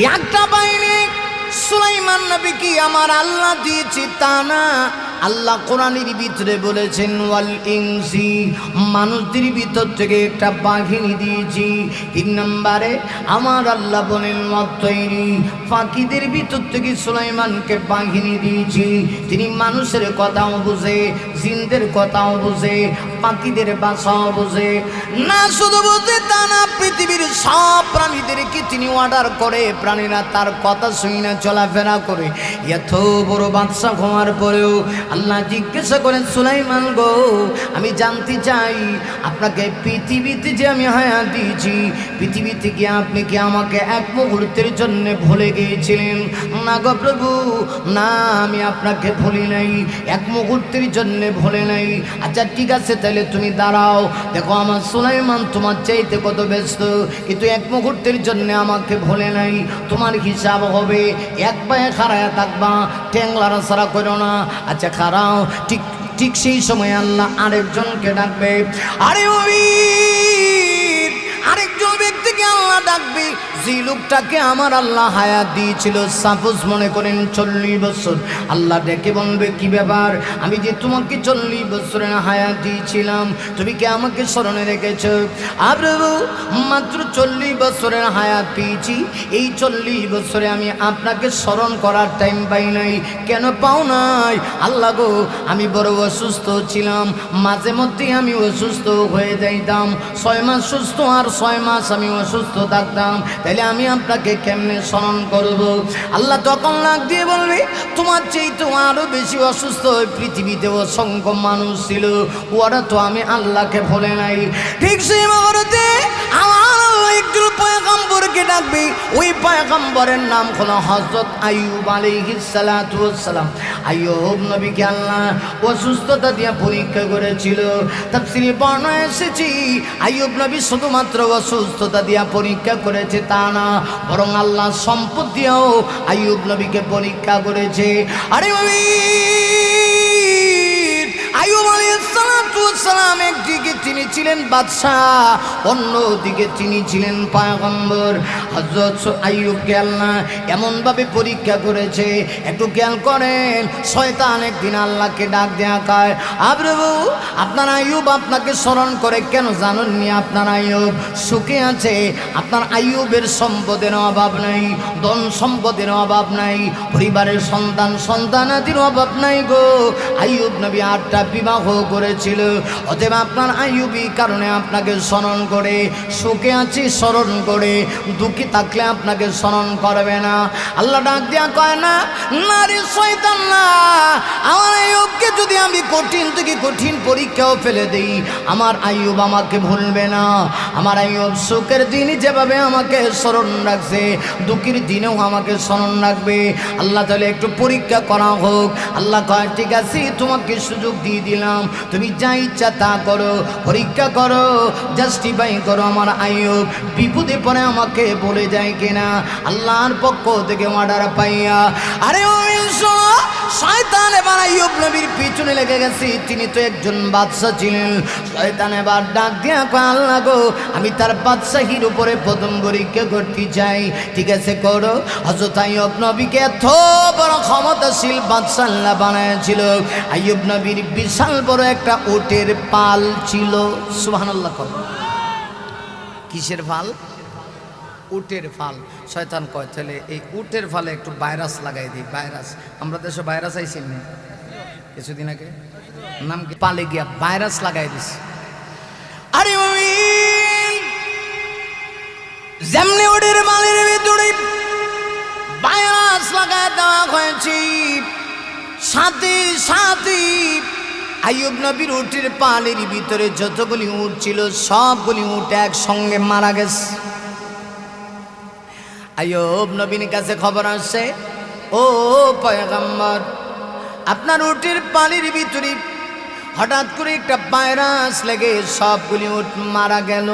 একটা বাহিনী সুলাইমান নবীকে আমার আল্লাহ দিয়েছে তা না। আল্লাহ কোরআনের ভিতরে বলেছেন ওয়াল ইনসি, মানুষদের ভিতর থেকে একটা বাহিনী দিয়েছি। 3 নম্বরে আমার আল্লাহ বলেন ওয়াত-তৈরি, পাখিদের ভিতর থেকে সুলাইমানকে বাহিনী দিয়েছি। তিনি মানুষের কথাও বোঝে, জিনদের কথাও বোঝে, পাখিদের ভাষাও বোঝে। না শুধু বোঝে তা না, পৃথিবীর সব প্রাণীদেরকে তিনি অর্ডার করে, প্রাণীরা তার কথা শুনে না চলাফেরা করে। এত বড় বাদশা হওয়ার পরেও আল্লাহ জিজ্ঞাসা করেন সুলাইমান গো, আমি জানতে চাই আপনাকে পৃথিবীতে যে আমি হায়াত দিয়েছি, পৃথিবী থেকে আপনি কি আমাকে এক মুহূর্তের জন্য ভুলে গিয়েছিলেন? না গো প্রভু, না, আমি আপনাকে ভুলি নাই, এক মুহূর্তের জন্য ভুলে নাই। আচ্ছা ঠিক আছে, তাহলে তুমি দাঁড়াও, দেখো আমার সুলাইমান তোমার চাইতে কত ব্যস্ত, কিন্তু এক মুহূর্তের জন্য আমাকে ভুলে নাই। তোমার হিসাব হবে, এক পায়ে খাড়ায় থাকবা, ঠ্যাংলারা সারা করো না। আচ্ছা খাড়াও। ঠিক ঠিক সেই সময় আল্লাহ আরেকজনকে ডাকবে। আরে আরেকজন ব্যক্তিকে আল্লাহ ডাকবে, যে লোকটাকে আমার আল্লাহ হায়াত দিয়েছিল, সাপোজ মনে করেন 40 বছর। আল্লাহ ডেকে বলবে কি ব্যাপার, আমি যে তোমাকে 40 বছরের হায়াত দিয়েছিলাম, তুমি কি আমাকে স্মরণে রেখেছ? আর মাত্র 40 বছরের হায়াত পেয়েছি, এই 40 বছরে আমি আপনাকে স্মরণ করার টাইম পাই নাই। কেন পাও নাই? আল্লাহ গো, আমি বড় অসুস্থ ছিলাম, মাঝে মধ্যে আমি অসুস্থ হয়ে যাইতাম, 6 মাস সুস্থ আর 6 মাস আমি অসুস্থ থাকতাম, তাহলে আমি আপনাকে কেমনে স্মরণ করব? আল্লাহ তখন লাগ দিয়ে বলবে, তোমার চেয়ে তো আরো বেশি অসুস্থ পৃথিবীতে অসংখ্য মানুষ ছিল, ওরা তো আমি আল্লাহকে ভুলে নাই। ঠিক সেই মুহূর্তে আমার একজন পয়গম্বরকে ডাকবে। ওই পয়গম্বরের নাম হলো হযরত আইয়ুব আলাইহিস সালাতু ওয়াস সালাম। আইয়ুব নবীকে আল্লাহ অসুস্থতা দিয়ে পরীক্ষা করেছিল। তাফসীরে বর্ণনা এসেছে, আইয়ুব নবী শুধুমাত্র অসুস্থতা দিয়ে পরীক্ষা করেছে তা না, বরং আল্লাহ সম্পদ দিয়েও আইয়ুব নবীকে পরীক্ষা করেছে। আরে আইয়ুব আলাইহিস সালাতু ওয়াস সালাম একদিকে তিনি ছিলেন বাদশাহ, অন্যদিকে তিনি ছিলেন পয়গম্বর। হযরত আইয়ুবকে আল্লাহ এমনভাবে পরীক্ষা করেছে, একটু খেয়াল করেন। শয়তান একদিন আল্লাহকে ডাক দেয়া কয়, প্রভু আপনার আইয়ুব আপনাকে স্মরণ করে কেন জানেননি? আপনার আইয়ুব সুখে আছে, আপনার আইয়ুবের সম্পদের অভাব নাই, ধন সম্পদের অভাব নাই, পরিবারের সন্তানাদির অভাব নাই গো। আইয়ুব নবী 8টা বিবাহ করেছিল, অতএব আপনার আইয়ুবী কারণে আপনাকে স্মরণ করে, সুখে আছি স্মরণ করে, দুঃখী থাকলে আপনাকে স্মরণ করবে না। আল্লাহ ডাক দিয়া কয় না, না রে শয়তান না, আমার আইয়ুবকে যদি আমি কঠিন থেকে কঠিন পরীক্ষাও ফেলে দেই, আমার আইয়ুব আমাকে ভুলবে না। আমার আইয়ুব সুখের দিনই যেভাবে আমাকে স্মরণ রাখছে, দুঃখের দিনেও আমাকে স্মরণ রাখবে। আল্লাহ তাহলে একটু পরীক্ষা করা হোক। আল্লাহ কয় ঠিক আছে, তোমাকে সুযোগ দিয়ে দিলাম, তুমি যা ইচ্ছা তা করো, পরীক্ষা করো, জাস্টিফাই করো আমার আইয়ুব বিপদে পড়ে আমাকে বলে যায় কিনা। আল্লাহর পক্ষ থেকে অর্ডার পাইয়া আরে শয়তান এবার আইয়ুব নবীর পিছনে লেগে গেছে। তিনি তো একজন বাদশা ছিলেন। শয়তান এবার ডাক দিয়া কয়, আল্লাহ গো, আমি তার বাদশাহীর উপরে প্রথম পরীক্ষা করতে চাই। ঠিক আছে করো। হযরত আইয়ুব নবীকে এত বড় ক্ষমতাশীল বাদশা আল্লাহ বানাইছিল। আইয়ুব নবীর বিশাল বড় একটা উটের পাল ছিল। সুবহানাল্লাহ। কিসের ফাল? উটের ফাল। শয়তান কয় তাহলে এই উটের ফালে একটু ভাইরাস লাগাই দিই। ভাইরাস, আমরা দেশে ভাইরাস আইসেন না কিছুদিন আগে, নাম কি, পালে গিয়া ভাইরাস লাগাই দিস। আরে যেমনি উটের মালের ভিতরে ভাইরাস লাগাই দেওয়া হয়েছে, সাথে সাথে আইয়ুব নবীর উটের পালের ভিতরে যতগুলি উট ছিল সবগুলি উট একসঙ্গে মারা গেছে। আইয়ুব নবীর কাছে খবর আসছে, ও পয়গম্বর, আপনার উটের পানির ভিতরে হঠাৎ করে একটা ভাইরাস লেগে সবগুলি উট মারা গেল,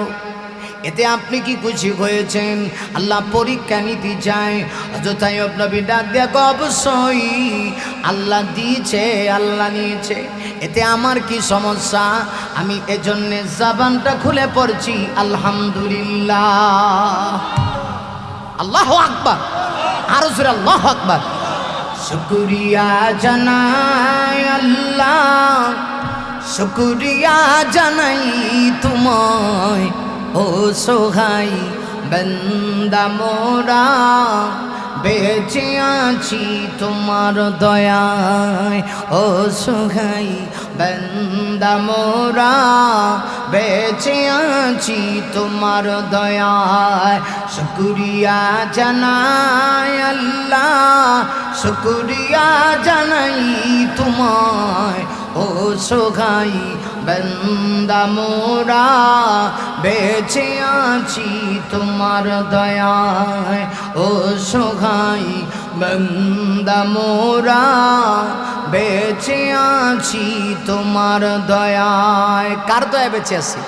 এতে আপনি কি খুশি হয়েছেন? আল্লাহ পরীক্ষা নিতে চায়। হযরত আইয়ুব নবী ডাক দিয়া কয়, অবশ্যই আল্লাহ দিয়েছে, আল্লাহ নিয়েছে, এতে আমার কি সমস্যা? আমি এজন্য জবানটা খুলে পড়ছি আলহামদুলিল্লাহ। আল্লাহু আকবার, আরো জোরে আল্লাহু আকবার। শুকরিয়া জানাই আল্লাহ, শুকরিয়া জানাই তোমায়, ও সোহাই বান্দা মোরা, বেঁচে আছি তোমার দয়ায়, ও সোহাই বান্দা মোরা, বেঁচে আছি তোমার দয়ায়। শুকরিয়া জানাই আল্লাহ, শুকরিয়া জানাই তোমায়, ও সোহাই বান্দা মোরা, বেঁচে আছি তোমার দয়ায়, ও সোহাই বান্দা মোরা, বেঁচে আছি তোমার দয়ায়। কার দয়া বেঁচে আছি?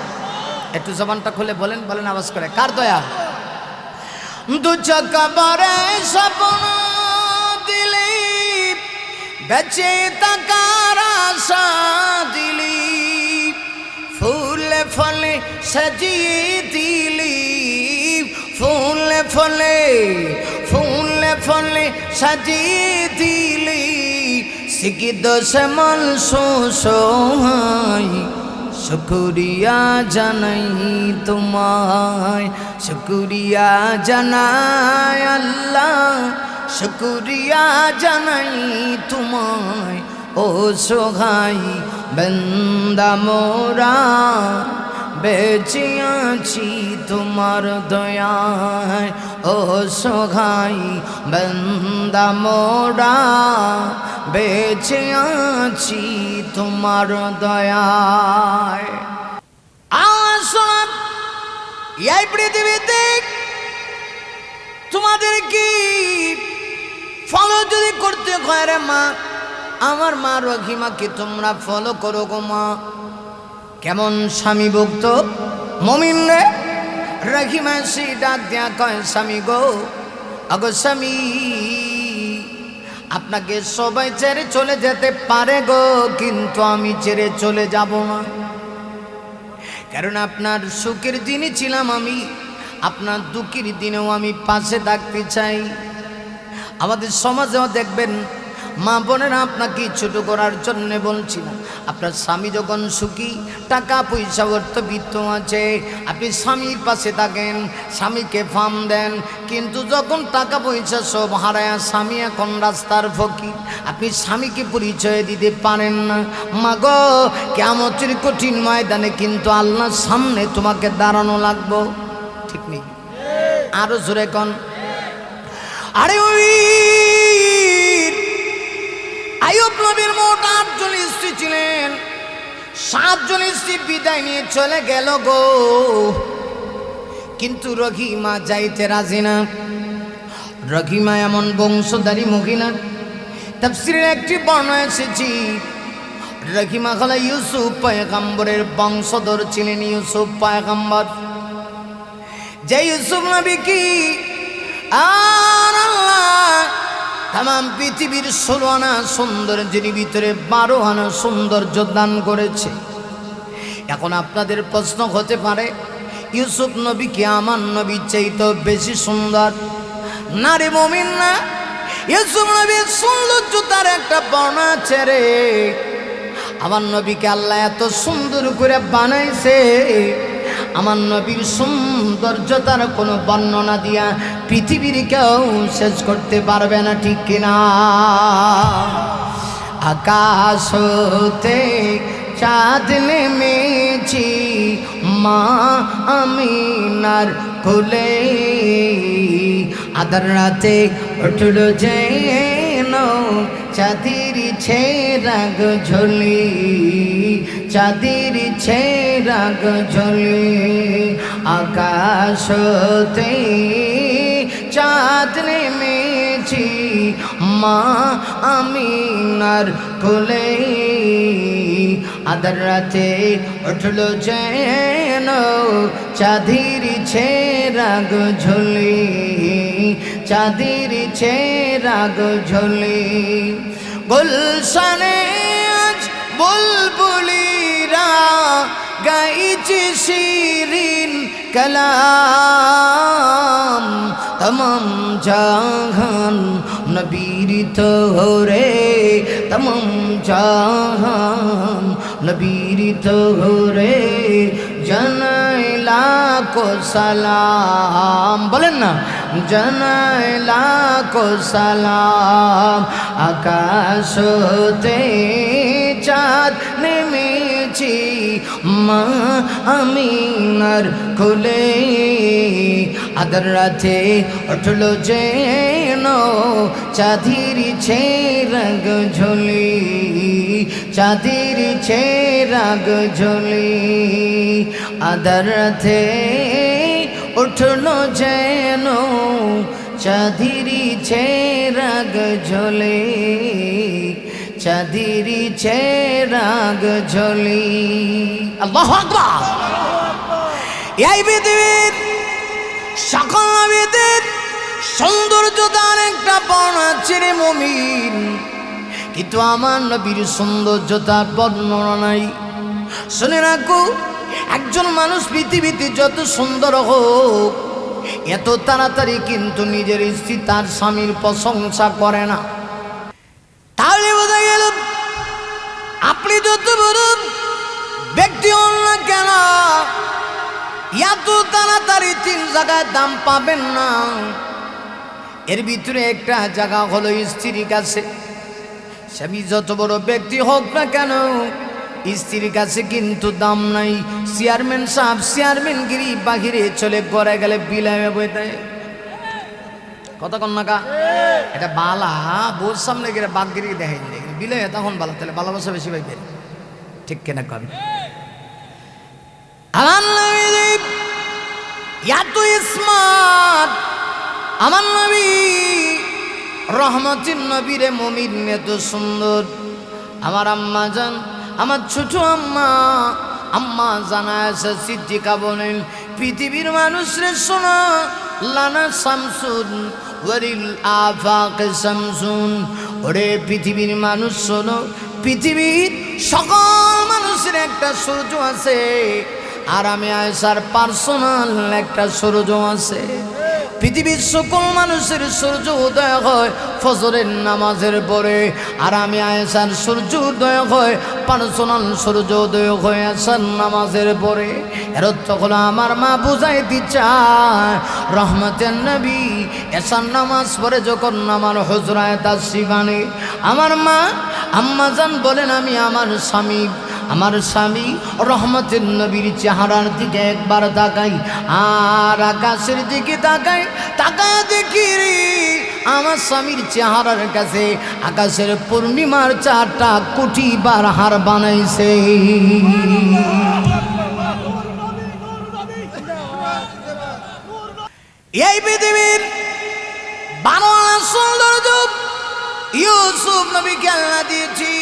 একটু জবানটা খুলে বলেন, বলেন আওয়াজ করে, কার দয়া? দু চকা বরে স্বপ্ন দিলি, বেঁচে থাকার আশা দিলি, ফুলে ফলে সাজিয়ে দিলি, ফুলে ফলে ফুলে ফলে সাজিয়ে দিলি, সিকিদ শ্যামল সোহাই, শুকরিয়া জানাই তোমায়, শুকরিয়া জানাই আল্লাহ, শুকরিয়া জানাই তোমায়, ও সোহাই বান্দা মোরা, বেঁচে আছি তোমার দয়ায়, ও সোহাই বান্দা মোরা, বেঁচে আছি তোমার দয়ায়। আসলাম এই পৃথিবীতে তোমাদের কি ফলো যদি করতে হয় রে মা, আমার মা রহিমাকে তোমরা ফলো করো গো মা। কেমন স্বামী ভক্ত মুমিন রে, রহিমা সে ডাক দেয়া কয়, স্বামী গো, আগো স্বামী, আপনাকে সবাই ছেড়ে চলে যেতে পারে গো, কিন্তু আমি ছেড়ে চলে যাব না। কারণ আপনার সুখের দিনে ছিলাম আমি, আপনার দুঃখের দিনেও আমি পাশে থাকতে চাই। আমাদের সমাজেও দেখবেন মা বোনেরা আপনাকে ছোট করার জন্য বলছি না। আপনার স্বামী যখন সুখী, টাকা পয়সা অর্থবিত্ত আছে, আপনি স্বামীর পাশে থাকেন, স্বামীকে ফার্ম দেন, কিন্তু যখন টাকা পয়সা সব হারায়, স্বামী এখন রাস্তার ফকির, আপনি স্বামীকে পরিচয় দিতে পারেন না। মা গো, কিয়ামতের কঠিন ময়দানে কিন্তু আল্লাহর সামনে তোমাকে দাঁড়ানো লাগবো, ঠিক নেই? আরো জোরে কোন, আরে ওই আইয়ুব নবীর মোট 8 জন স্ত্রী ছিলেন, 7 জন স্ত্রী বিদায় নিয়ে চলে গেল গো, কিন্তু রহিমা যাইতে রাজি না। রহিমা এমন বংশধারী মহিলা, তাফসীরের একটি বর্ণনা এসেছে, রহিমা হলো ইউসুফ পয়গম্বরের বংশধর ছিলেন। ইউসুফ পয়গম্বর, যে ইউসুফ নবী কি আর আল্লাহ তাম পৃথিবীর 16 আনা সৌন্দর্যের ভিতরে 12 আনা সৌন্দর্য দান করেছে। এখন আপনাদের প্রশ্ন হতে পারে, ইউসুফ নবী কি আমার নবীর চাইতে বেশি সুন্দর? না রে মুমিন না, ইউসুফ নবীর সৌন্দর্য তার একটা বর্ণনা আছে রে। আমার নবীকে আল্লাহ এত সুন্দর করে বানাইছে, আমার নবীর সৌন্দর্যতার কোনো বর্ণনা দিয়া পৃথিবীর কেউ শেষ করতে পারবে না, ঠিক কিনা? আকাশ হতে চাঁদ নেমেছি মা আমিনার কোলে, আধার রাতে উঠল যেন চাঁদের ছেঁড়াগ ঝোলি, চাঁদের ছেঁড়াগ ঝোলি, আকাশতে চাঁদ নেমেছি মা আমিনার কোলে, আধার রাতে উঠল যেন চাঁদের ছেঁড়াগ ঝোলি, চাঁদের ছেঁড়াগ ঝোলি। গুলশানে আজ বুলবুলিরা গাইছে শিরিন কালাম, तमाम जहान नबीर तोरे तमाम जहान नबीर तोरे जनाए लाखो सलाम बोलें ना जनाए लाखो सलाम आकाश होते चाँद नेमेছি মা আমিনার কোলে আদর রাতে উঠলো যেন চাঁদের ছেরগ ঝুলি চাঁদের ছেরগ ঝুলি আদর রাতে উঠলো যেন চাঁদের ছেরগ ঝুলি চাঁদেরি ছেরাগ ঝলি আল্লাহু আকবার এই পৃথিবীর সকল নবীদের সৌন্দর্যতার একটা বর্ণনা ছিল মুমিন কিন্তু আমার নবীর সৌন্দর্যতার বর্ণনা নাই শুনে রাখো একজন মানুষ পৃথিবীতে যত সুন্দর হোক এত তাড়াতাড়ি কিন্তু নিজের স্ত্রী তার স্বামীর প্রশংসা করে না তাহলে বোঝা গেল আপনি যত বড় ব্যক্তি হন না কেন এত তাড়াতাড়ি তিন জায়গায় দাম পাবেন না এর ভিতরে একটা জায়গা হলো স্ত্রীর কাছে স্বামী যত বড় ব্যক্তি হোক না কেন স্ত্রীর কাছে কিন্তু দাম নাই চেয়ারম্যান সাহেব চেয়ারম্যানগিরি বাহিরে চলে ঘরে গেলে বিলামে বইতে কথা কন না কা এটা বালা বউর সামনে গেলে বাদগিরি দেখাই বিলে তখন বালা তাহলে ভালোবাসা বেশি পাইবে ঠিক কেনা কন আমার নবী এত স্মার্ট আমার নবী রহমতের নবী রে মুমিন এত সুন্দর আমার আম্মা জান আমার ছোট আম্মা জানা আছে সিদ্দিকা বলেন পৃথিবীর মানুষরে শোনা লানা শামসুন ওয়ারিল আফাক শামসুন ওরে পৃথিবীর মানুষ শোনো পৃথিবীর সকল মানুষের একটা সূর্য আছে আর আমি আয়েশার পার্সোনাল একটা সূর্য আছে পৃথিবীর সকল মানুষের সূর্য উদয় হয় ফজরের নামাজের পরে আর আমি আয়েশার সূর্য উদয় হয় পার্সোনাল সূর্য উদয় হয় আয়েশার নামাজের পরে এর অর্থ হলো আমার মা বুঝাইতে চায় রহমতের নবী এশার নামাজ পড়ে যখন আমার হুজরায় তাশরিফ আনে আমার মা আম্মা জান বলেন আমি আমার স্বামী রহমতের নবীর চেহারার দিকে একবার তাকাই আর আকাশের দিকে তাকাই দেখি রে আমার স্বামীর চেহারার কাছে আকাশের পূর্ণিমার 4টা কোটি বার হার বানাইছে এই পৃথিবীর বানোয়ার সৌন্দর্য ইউসুফ নবীকে আল্লাহ দিয়েছি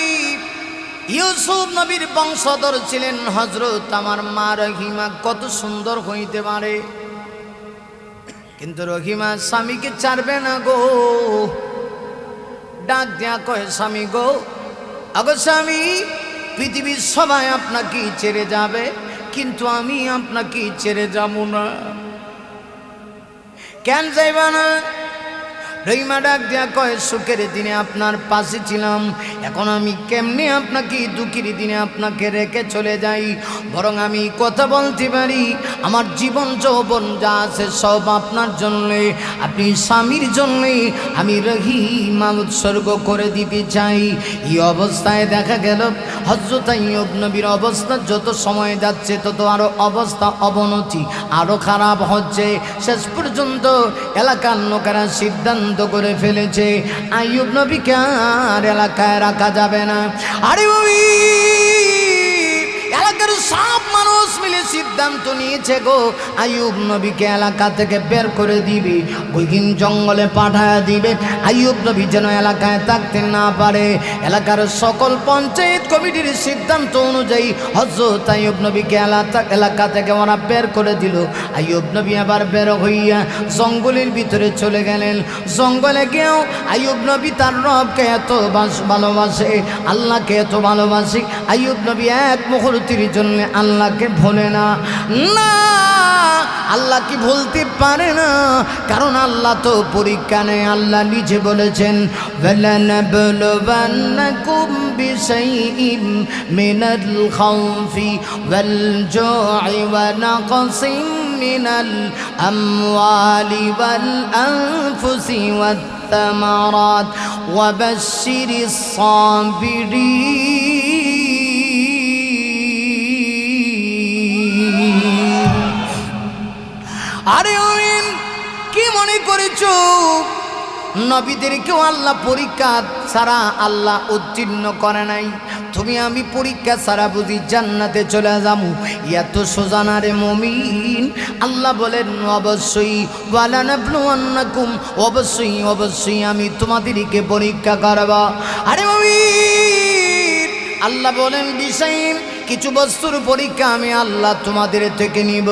ইউসুফ নবীর বংশধর ছিলেন হযরত আমার মা রহিমা কত সুন্দর হইতে পারে কিন্তু রহিমা স্বামীকে ছাড়বে না গো ডাক দিয়া কয় স্বামী গো আগো স্বামী পৃথিবীর সবাই আপনাকে ছেড়ে যাবে কিন্তু আমি আপনাকে ছেড়ে যাব না কেন যাইবা না রহিমা ডাক দিয়া কয় সুখের দিনে আপনার পাশে ছিলাম এখন আমি কেমনে আপনাকে দুঃখের দিনে আপনাকে রেখে চলে যাই বরং আমি কথা বলতে পারি আমার জীবন যৌবন যা আছে সব আপনার জন্যে আপনি স্বামীর জন্যে আমি রহিমা উৎসর্গ করে দিতে চাই এই অবস্থায় দেখা গেল হযরত আইয়ুব নবীর অবস্থা যত সময় যাচ্ছে তত আরো অবস্থা অবনতি আরো খারাপ হচ্ছে শেষ পর্যন্ত এলাকার লোকেরা সিদ্ধান্ত করে ফেলেছে আইয়ুব নবীকে আর এলাকায় রাখা যাবে না আরে বাবি এলাকার সব মানুষ মিলে সিদ্ধান্ত নিয়েছে গো আইয়ুব নবীকে এলাকা থেকে বের করে দিবে গহীন জঙ্গলে পাঠায় দিবে আইয়ুব নবী যেন এলাকায় থাকতে না পারে এলাকার সকল পঞ্চায়েত কমিটির সিদ্ধান্ত অনুযায়ী হযরত আইয়ুব নবীকে এলাকা থেকে ওরা বের করে দিল আইয়ুব নবী আবার বের হইয়া জঙ্গলের ভিতরে চলে গেলেন জঙ্গলে গিয়েও আইয়ুব নবী তার রবকে এত ভালোবাসে আল্লাহকে এত ভালোবাসে আইয়ুব নবী এক মুহূর্তের জন্য আল্লাহকে ভোলে না আল্লাহ কি ভুলতে পারে না? কারণ আল্লাহ তো পরীক্ষা নেয়। আল্লাহ নিজে বলেছেন وَلَنَبْلُوَنَّكُمْ بِشَيْءٍ مِّنَ الْخَوْفِ وَالْجُوعِ وَنَقْصٍ مِّنَ الْأَمْوَالِ وَالْأَنفُسِ وَالثَّمَرَاتِ وَبَشِّرِ الصَّابِرِينَ। আরে আমিন, কি মনে করেছো নবীদেরকেও আল্লাহ পরীক্ষা ছাড়া আল্লাহ উত্তীর্ণ করে নাই? তুমি আমি পরীক্ষা ছাড়া বুঝি জান্নাতে চলে যাবো? এত সোজা না রে মুমিন। আল্লাহ বলেন অবশ্যই ওয়ালানাবলুওয়ান্নাকুম, অবশ্যই অবশ্যই আমি তোমাদেরকে পরীক্ষা করব। আরে মুমিন, আল্লাহ বলেন বিষয়ীন কিছু বস্তুর পরীক্ষা আমি আল্লাহ তোমাদের থেকে নিব।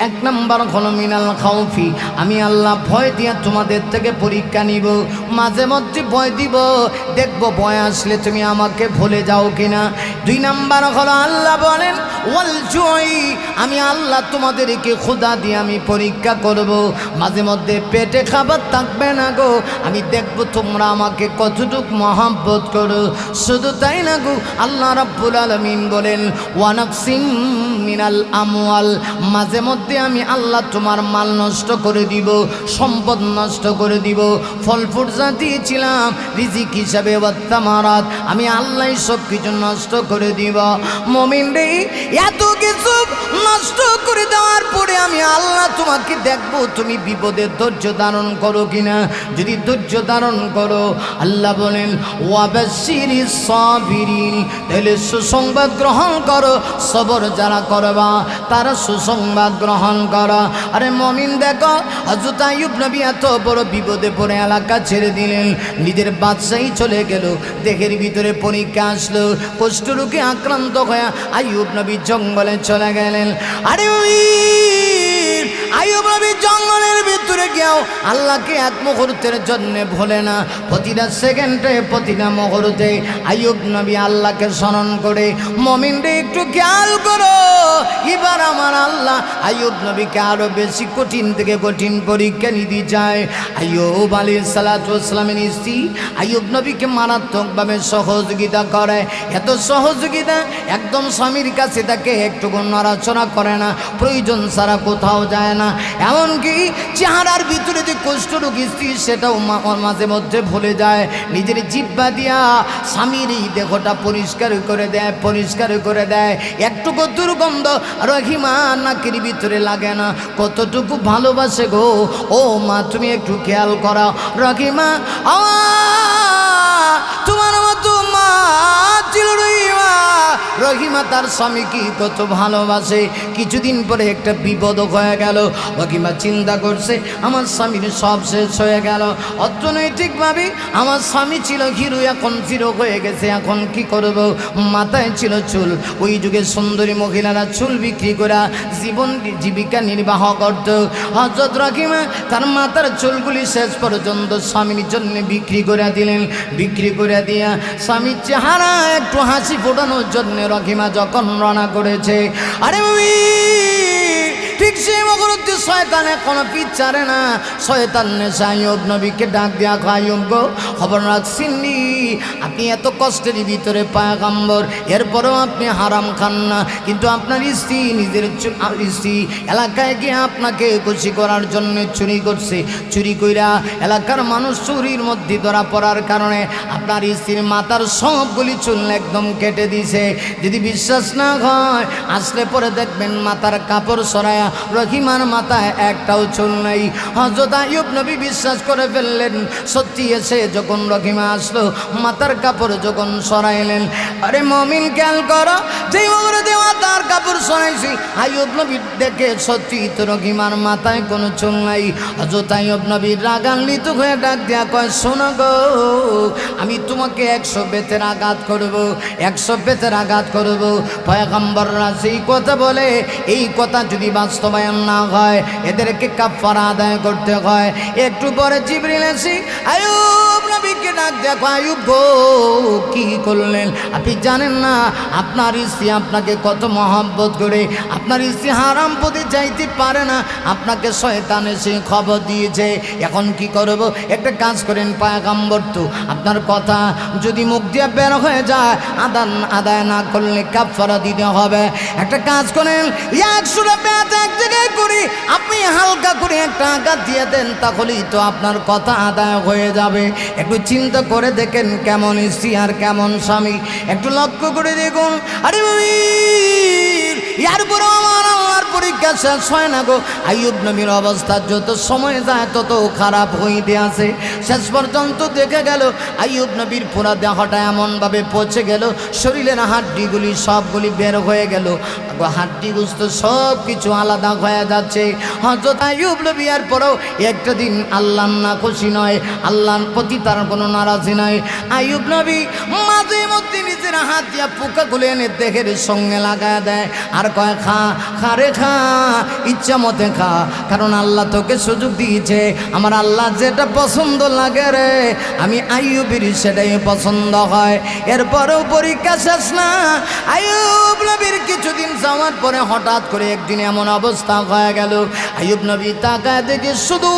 এক নম্বর হলো মিনাল খাউফি, আমি আল্লাহ ভয় দিয়ে তোমাদের থেকে পরীক্ষা নিব। মাঝে মধ্যে ভয় দিব, দেখবো ভয় আসলে তুমি আমাকে ভুলে যাও কিনা। দুই নম্বর হলো আল্লাহ বলেন ওয়াল জুই, আমি আল্লাহ তোমাদেরকে ক্ষুধা দিয়ে আমি পরীক্ষা করব। মাঝে মধ্যে পেটে খাবার থাকবে না গো, আমি দেখবো তোমরা আমাকে কতটুকু মহব্বত করো। শুধু তাই না গো, আল্লাহ রাব্বুল আলামিন বলেন ওয়ানাকসিম মিনাল আমওয়াল, মাঝে মধ্যে আমি আল্লাহ তোমার মাল নষ্ট করে দিব, সম্পদ নষ্ট করে দিব। ফল ফুট যা দিয়েছিলাম রিজিক হিসাবে ওয়াত্তামারাত, আমি আল্লাহ সব কিছু নষ্ট করে দিব। মুমিন রে, এত কিছু নষ্ট করে দেওয়ার পরে আমি আল্লাহ তোমাকে দেখবো তুমি বিপদে ধৈর্য ধারণ করো কিনা। যদি ধৈর্য ধারণ করো, আল্লাহ বলেন ওয়াবাশশিরিস সাবিরিন, তাহলে সুসংবাদ গ্রহণ করো। সবর যারা করবা তারা সুসংবাদ গ্রহণ করো। আরে মুমিন দেখো, হযরত আইয়ুব নবী এত বড় বিপদে পড়ে এলাকা ছেড়ে দিলেন, নিজের বাদশাহী চলে গেল, দেহের ভিতরে পরীক্ষা আসলো, কুষ্ঠরোগে আক্রান্ত হয়ে আইয়ুব নবী জঙ্গলে চলে গেলেন। আরে আইয়ুব নবী জঙ্গলের ভিতরে গিয়েও আল্লাহকে এক মুহূর্তের জন্য ভোলে না। প্রতিটা সেকেন্ডে প্রতিটা মুহূর্তে আইয়ুব নবী আল্লাহকে স্মরণ করে। মুমিনরে একটু খেয়াল করো, এবার আমার আল্লাহ আইয়ুব নবীকে আরো বেশি কঠিন থেকে কঠিন পরীক্ষা নিতে চায়। আইয়ুব আলাইহিস সালাতু ওয়াস সালামের স্ত্রী আইয়ুব নবীকে মারাত্মকভাবে সহযোগিতা করে। এত সহযোগিতা, একদম স্বামীর কাছে তাকে একটুকু নড়াচড়া করে না, প্রয়োজন ছাড়া কোথাও যায় না। এমনকি চেহারার ভিতরে যে কুষ্ঠরোগ স্ত্রী সেটাও মাঝে মধ্যে ভুলে যায়। নিজের জিহ্বা দিয়া স্বামীর এই দেহটা পরিষ্কার করে দেয়, পরিষ্কার করে দেয়। একটুকু দুর্গন্ধ রহিমা নাকের ভিতরে লাগে না। কতটুকু ভালোবাসে গো। ও মা, তুমি একটু খেয়াল করো, রহিমা তোমার মতো মা ছিল রহিমা। রহিমা তার স্বামীকে কত ভালোবাসে। কিছুদিন পরে একটা বিপদ হয়ে গেল। রহিমা চিন্তা করছে আমার স্বামীর সব শেষ হয়ে গেল। অর্থনৈতিকভাবে আমার স্বামী ছিল হিরো, এখন জিরো হয়ে গেছে, এখন কি করব। মাথায় ছিল চুল, ওই যুগে সুন্দরী মহিলারা চুল বিক্রি করে জীবিকা নির্বাহ করত। হযরত রহিমা তার মাথার চুলগুলি শেষ পর্যন্ত স্বামীর জন্য বিক্রি করে দিলেন। বিক্রি করে দিয়া স্বামীর চেহারা একটু হাসি ফোটানোর জন্য রহিমা যখন রওনা করেছে, আরে ঠিক সেই মুহূর্তে শয়তানে কোনো পিছারে না। শয়তান আইয়ুব নবীকে ডাক দিয়া আইয়ুব গো, খবর রাখছিনি আপনি এত কষ্টের ভিতরে পয়গম্বর, এরপরেও আপনি হারাম খান না, কিন্তু আপনার স্ত্রী নিজের স্ত্রী এলাকায় গিয়ে আপনাকে খুশি করার জন্য চুরি করছে। চুরি কইরা এলাকার মানুষ চুরির মধ্যে ধরা পড়ার কারণে আপনার স্ত্রীর মাথার সবগুলি চুল একদম কেটে দিছে। যদি বিশ্বাস না হয় আসলে পরে দেখবেন মাথার কাপড় সরায়া রহিমার মাথায় একটাও চুল নাই। হযরত আইয়ুব নবী বিশ্বাস করে ফেললেন। সত্যি এসে যখন রহিমা আসলো, মাথার কাপড় যখন সরাইলেন, আরে মুমিন খেয়াল করো, যেই মুহূর্তে মাথার কাপড় সরাইছি আইয়ুব নবী দেখে সত্যি তো রহিমার মাথায় কোনো চুল নাই। হযরত আইয়ুব নবী রাগান্বিত হয়ে ডাক দিয়া কয়, শোনো গো, আমি তোমাকে 100 বেতের আঘাত করব, 100 বেতের আঘাত করব। পয়গম্বররা সেই কথা বলে, এই কথা যদি বাস্তবায়ন না হয় এদেরকে কাফারা আদায় করতে হয়। একটু পরে জিবরিল এসে আইয়ুব নবীকে ডাক দেখো, আইয়ুব গো কি করলেন? আপনি জানেন না আপনার স্ত্রী আপনাকে কত মহব্বত করে, আপনার স্ত্রী হারাম পথে যাইতে পারে না, আপনাকে শয়তান এসে খবর দিয়েছে। এখন কি করব? একটা কাজ করেন পয়গম্বর, তো আপনার কথা যদি মুখ দিয়ে বের হয়ে যায় আদায় না করলে কাফারা দিতে হবে। একটা কাজ করেন, 100টা বেত এক জায়গায় করি আপনি হালকা করে একটা আঘাত দিয়ে দেন, তাহলেই তো আপনার কথা আদায় হয়ে যাবে। একটু চিন্তা করে দেখেন কেমন স্ত্রী আর কেমন স্বামী, একটু লক্ষ্য করে দেখুন। আরে ইয়ার পরে আমার আল্লাহর পরীক্ষা শেষ হয় না গো। আইয়ুব নবীর অবস্থা যত সময় যায় তত খারাপ হইতে আছে। শেষ পর্যন্ত দেখে গেল আইয়ুব নবীর পুরা দেহটা এমনভাবে পচে গেল, শরীরের হাড্ডিগুলি সবগুলি বের হয়ে গেল, হাড্ডি গুস্ত সব কিছু আলাদা হয়ে যাচ্ছে। হযরত আইয়ুব নবী আর পরেও একটা দিন আল্লাহর না খুশি নয়, আল্লাহর প্রতি তার কোনো নারাজি নয়। আইয়ুব নবী মাঝে মধ্যে নিজের হাত দিয়া পোকাগুলো এনে দেহের সঙ্গে লাগায় দেয় আর কয় খা খা রে খা, ইচ্ছা মতে খা, কারণ আল্লাহ তোকে সুযোগ দিয়েছে। আমার আল্লাহ যেটা পছন্দ লাগে রে, আমি আইয়ুবের সেটাই পছন্দ হয়। এরপরেও পরীক্ষা শেষ না। আইয়ুব নবীর কিছুদিন যাওয়ার পরে হঠাৎ করে একদিন এমন অবস্থা হয়ে গেল, আইয়ুব নবী তাকায় দেখে শুধু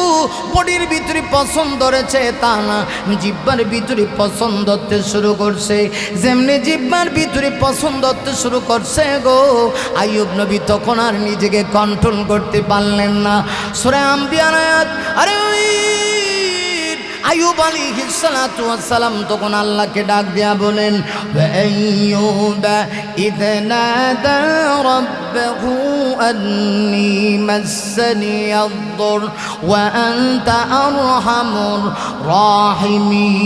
বডির ভিতরে পছন্দ ধরেছে তা না, জিহ্বার ভিতরে পছন্দ হতে শুরু করছে। যেমনি জিহ্বার ভিতরে পছন্দ হতে শুরু করছে গো, আইয়ুব নবী তখন আর নিজেকে কন্ট্রোল করতে পারলেন না। সূরা আম্বিয়ার আয়াত। আরে আইয়ুব আলাইহিস সালাতু ওয়াস সালাম তখন আল্লাহকে ডাক দিয়া বলেন, আইয়ুবা ইয নাদা রাব্বাহু আন্নী মাসসানি আদ-দুর ওয়া আনতা আরহামুর রাহিমিন।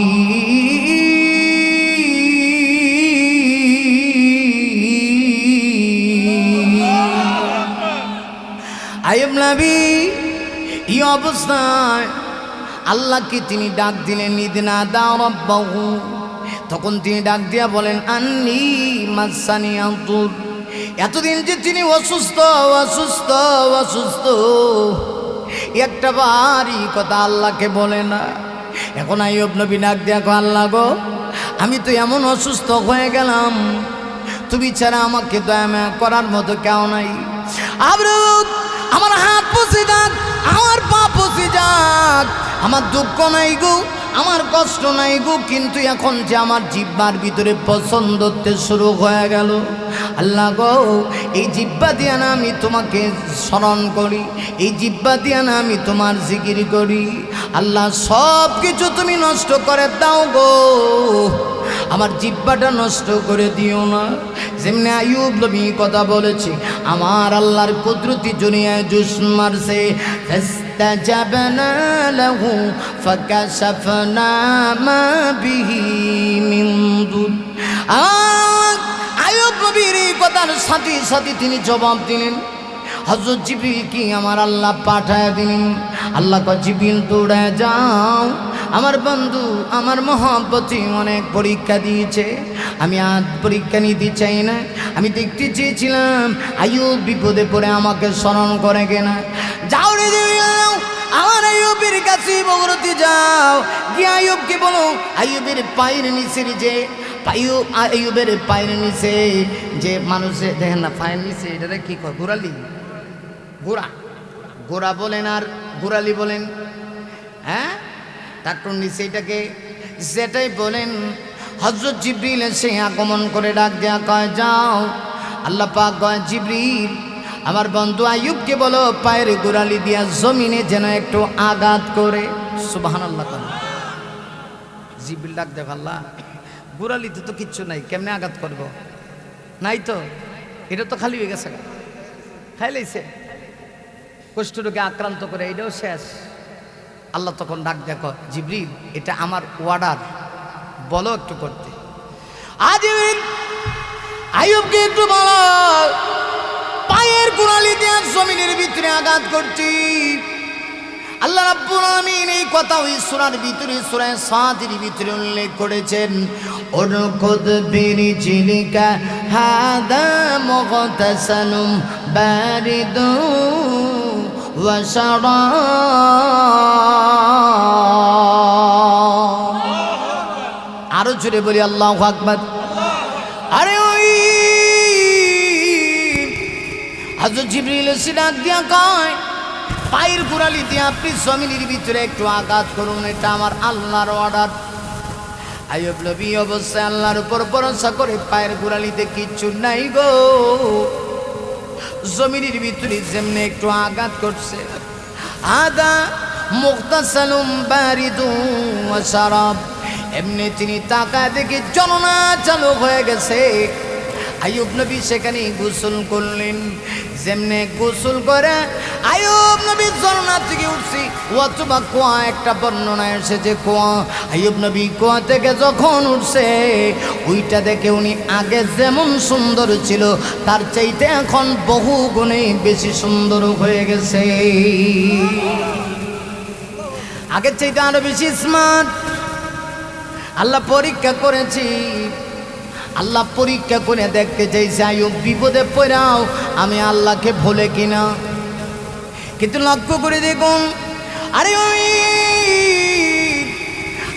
আইয়ুব নবী এই অবস্থায় আল্লাহকে তিনি ডাক দিলেন, ইদনা দা রাব্বাহু, তখন তিনি ডাক দিয়া বলেন, আন্নী মাসসানি আদ-দুর। এতদিন যে তিনি অসুস্থ অসুস্থ অসুস্থ একটা বারই কথা আল্লাহকে বলে না। এখন আইয়ুব নবী ডাক দিয়া কয়, আল্লাহ গো আমি তো এমন অসুস্থ হয়ে গেলাম, তুমি ছাড়া আমাকে দয়া করার মতো কেউ নাই। আমার হাত পচে যাক, আমার পা পচে যাক, আমার দুঃখ নাই গো, আমার কষ্ট নাই গো, কিন্তু এখন যে আমার জিহ্বার ভিতরে পছন্দ হতে শুরু হয়ে গেল, আল্লাহ গো এই জিহ্বা দিয়া না আমি তোমাকে স্মরণ করি, এই জিহ্বা দিয়া না আমি তোমার জিকির করি, আল্লাহ সব কিছু তুমি নষ্ট করে দাও গো, আমার জিহ্বাটা নষ্ট করে দিও না। যেমনি আইয়ুব নবী কথা বলেছে, আমার আল্লাহর কুদরতি দুনিয়ায় জুস মারছে। ফাস্তাজাবনা লাহু ফাকাশাফনা মা বিহি মিন দুর। আইয়ুব নবীর এই কথার সাথে সাথে তিনি জবাব দিলেন, হযরত জিবরিল কি আমার আল্লাহ পাঠায় দিলেন। আল্লাহ কয়, জিবরিল দৌড়ায় যাও, আমার বন্ধু আমার মহব্বতী অনেক পরীক্ষা দিয়েছে, আমি আজ পরীক্ষা নিতে চাই না, আমি দেখতে চেয়েছিলাম আইয়ুব বিপদে পড়ে আমাকে স্মরণ করে কিনা। যাও রে জিবরিল, আমার আইয়ুবের কাছে বগরতি যাও, গিয়ে আইয়ুবকে বলো আইয়ুবের পায়ের নিচের যে আইয়ুবের পায়ের নিচে যে মানুষের দেখেন না পায়ের নিচে এটা কি কয়, গোড়ালি, গোড়া গোড়া বলেন আর গোড়ালি বলেন, হ্যাঁ ডাক্তার নিচে এটাকে যেটাই বলেন। হযরত জিবরিল এসে আগমন করে ডাক দেয়া কয়, যাও। আল্লাহ পাক কয়, জিবরিল আমার বন্ধু আইয়ুবকে বলো পায়ের গোড়ালি দিয়া জমিনে যেন একটু আঘাত করে। সুবহানাল্লাহ। জিবরিল ডাক দেখ, আল্লাহ গোড়ালিতে তো কিচ্ছু নাই, কেমনে আঘাত করবো, নাই তো, এটা তো খালি হয়ে গেছে, খাই লাইছে, কুষ্ঠরোগে আক্রান্ত করে এটাও শেষ। আল্লাহ তখন ডাক দেখো, জিবরিল এটা আমার ওয়ার্ডার, বলো একটু করতে। জিবরিল আইয়ুবকে একটু বলো পায়ের গোড়ালি দিয়ে জমিনের ভিতরে আঘাত করছি। আল্লাহ রাব্বুল আলামিন এই কথা ওই সূরার ভিতরে সূরা সাদের ভিতরে উল্লেখ করেছেন, উরকুদ বিরিজিলিকা হাদা মুগতাসালুম বারিদু ওয়া শারাব। জুড়ে বলি আল্লাহু আকবার। আরে ওই হযরত জিবরিল এসে ডাক দিয়া কয়, পায়ের গোড়ালি দিয়ে আপনি জমিনের ভিতরে একটু আঘাত করুন, এটা আমার আল্লাহর অর্ডার। আইয়ুব নবী অবশ্যই আল্লাহর উপর ভরসা করে পায়ের গোড়ালিতে কিচ্ছু নাই গো, জমিনের ভিতরে যেমনি একটু আঘাত করছে, আদা মুগতাসালুম বারিদুন ওয়া শারাব, এমনি তিনি তাকায় দেখে জ্বলনা চালু হয়ে গেছে। আইয়ুব নবী সেখানে গোসল করলেন। যেমনে গোসল করে আইয়ুব নবী ঝর্ণা থেকে উঠছি, অথবা কুয়া, একটা বর্ণনা এসেছে কুয়া। আইয়ুব নবী কুয়া থেকে যখন উঠছে, ওইটা দেখে উনি আগে যেমন সুন্দর ছিল তার চাইতে এখন বহু গুণে বেশি সুন্দর হয়ে গেছে। আগের চাইতে আরো বেশি স্মার্ট। আল্লাহ পরীক্ষা করেছি, আল্লাহ পরীক্ষা করে দেখতে চাইছে আইয়ুব বিপদে পড়াও আমি আল্লাহকে ভুলে কিনা। কিন্তু লক্ষ্য করে দেখুন, আরে ওই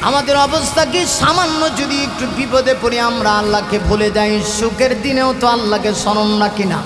আমাদের অবস্থা কি, সামান্য যদি একটু বিপদে পড়ে আমরা আল্লাহকে ভুলে যাই, সুখের দিনেও তো আল্লাহকে স্মরণ রাখি না।